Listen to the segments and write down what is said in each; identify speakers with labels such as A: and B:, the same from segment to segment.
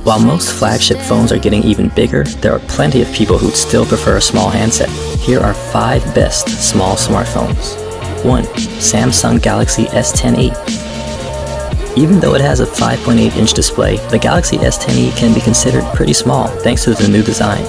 A: While most flagship phones are getting even bigger, there are plenty of people who'd still prefer a small handset. Here are 5 best small smartphones. 1. Samsung Galaxy S10e. Even though it has a 5.8-inch display, the Galaxy S10e can be considered pretty small thanks to the new design.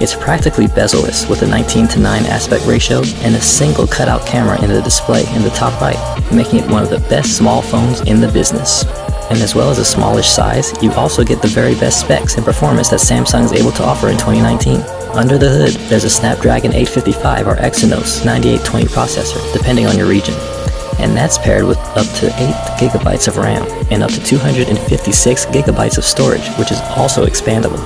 A: It's practically bezel-less with a 19:9 aspect ratio and a single cutout camera in the display in the top right, making it one of the best small phones in the business. And as well as a smallish size, you also get the very best specs and performance that Samsung is able to offer in 2019. Under the hood, there's a Snapdragon 855 or Exynos 9820 processor, depending on your region. And that's paired with up to 8GB of RAM and up to 256GB of storage, which is also expandable.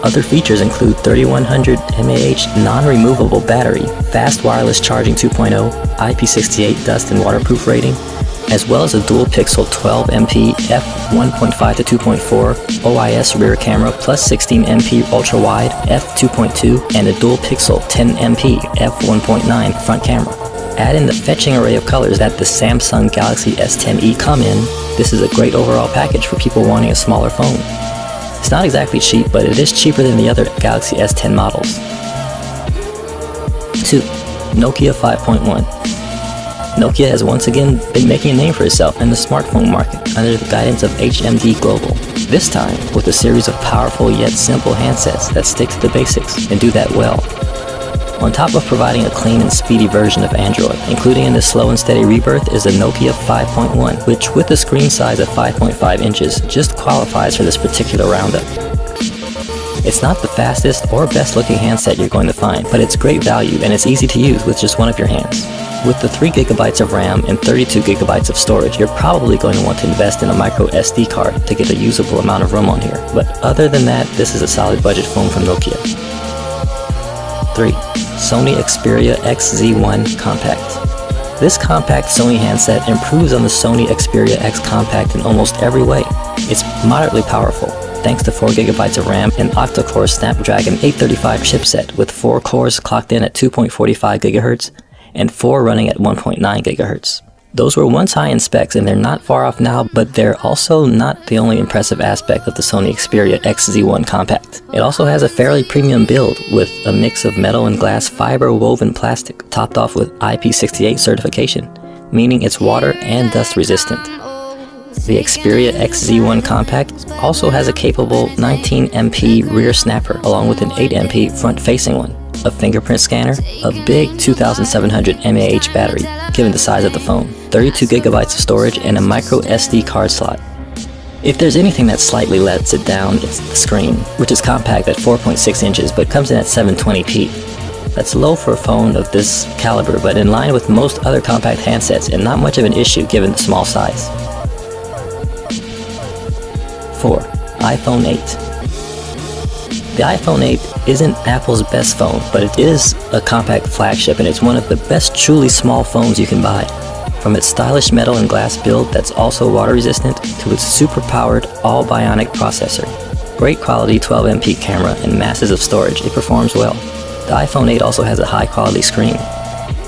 A: Other features include 3100 mAh non-removable battery, fast wireless charging 2.0, IP68 dust and waterproof rating, as well as a dual-pixel 12MP f1.5 to 2.4 OIS rear camera plus 16MP ultra-wide f2.2 and a dual-pixel 10MP f1.9 front camera. Add in the fetching array of colors that the Samsung Galaxy S10e come in, this is a great overall package for people wanting a smaller phone. It's not exactly cheap, but it is cheaper than the other Galaxy S10 models. 2. Nokia 5.1. Nokia has once again been making a name for itself in the smartphone market under the guidance of HMD Global, this time with a series of powerful yet simple handsets that stick to the basics and do that well. On top of providing a clean and speedy version of Android, including in the slow and steady rebirth is the Nokia 5.1, which with a screen size of 5.5 inches just qualifies for this particular roundup. It's not the fastest or best looking handset you're going to find, but it's great value and it's easy to use with just one of your hands. With the 3GB of RAM and 32GB of storage, you're probably going to want to invest in a micro SD card to get a usable amount of room on here, but other than that, this is a solid budget phone from Nokia. 3. Sony Xperia XZ1 Compact. This compact Sony handset improves on the Sony Xperia X Compact in almost every way. It's moderately powerful, thanks to 4GB of RAM and octa-core Snapdragon 835 chipset with 4 cores clocked in at 2.45 GHz and 4 running at 1.9 GHz. Those were once high in specs and they're not far off now, but they're also not the only impressive aspect of the Sony Xperia XZ1 Compact. It also has a fairly premium build with a mix of metal and glass fiber woven plastic topped off with IP68 certification, meaning it's water and dust resistant. The Xperia XZ1 Compact also has a capable 19MP rear snapper along with an 8MP front-facing one, a fingerprint scanner, a big 2700 mAh battery, given the size of the phone, 32GB of storage, and a micro SD card slot. If there's anything that slightly lets it down, it's the screen, which is compact at 4.6 inches but comes in at 720p. That's low for a phone of this caliber, but in line with most other compact handsets and not much of an issue given the small size. 4. iPhone 8. The iPhone 8 isn't Apple's best phone, but it is a compact flagship and it's one of the best truly small phones you can buy. From its stylish metal and glass build that's also water resistant to its super powered all bionic processor, great quality 12MP camera and masses of storage, it performs well. The iPhone 8 also has a high quality screen.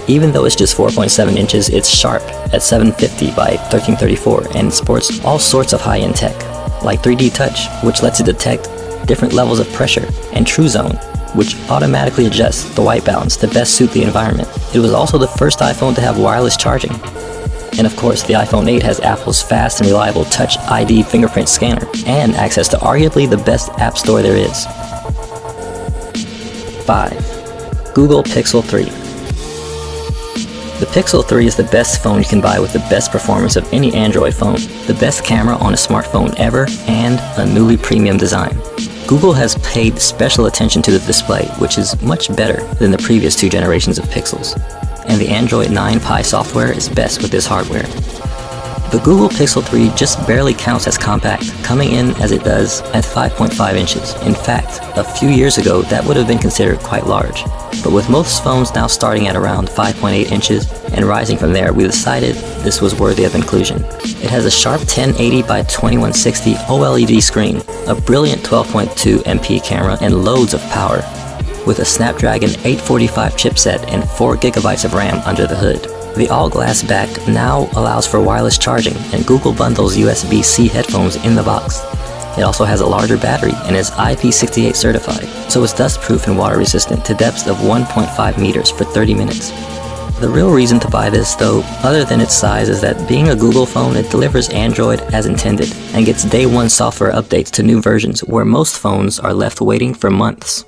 A: Even though it's just 4.7 inches, it's sharp at 750 by 1334 and sports all sorts of high-end tech, like 3D Touch, which lets it detect different levels of pressure, and TrueZone, which automatically adjusts the white balance to best suit the environment. It was also the first iPhone to have wireless charging. And of course, the iPhone 8 has Apple's fast and reliable Touch ID fingerprint scanner, and access to arguably the best app store there is. 5. Google Pixel 3. The Pixel 3 is the best phone you can buy with the best performance of any Android phone, the best camera on a smartphone ever, and a newly premium design. Google has paid special attention to the display, which is much better than the previous 2 generations of Pixels, and the Android 9 Pie software is best with this hardware. The Google Pixel 3 just barely counts as compact, coming in as it does at 5.5 inches. In fact, a few years ago that would have been considered quite large. But with most phones now starting at around 5.8 inches and rising from there, we decided this was worthy of inclusion. It has a sharp 1080 by 2160 OLED screen, a brilliant 12.2MP camera, and loads of power, with a Snapdragon 845 chipset and 4GB of RAM under the hood. The all-glass back now allows for wireless charging, and Google bundles USB-C headphones in the box. It also has a larger battery and is IP68 certified, so it's dust-proof and water-resistant to depths of 1.5 meters for 30 minutes. The real reason to buy this, though, other than its size, is that being a Google phone, it delivers Android as intended and gets day one software updates to new versions where most phones are left waiting for months.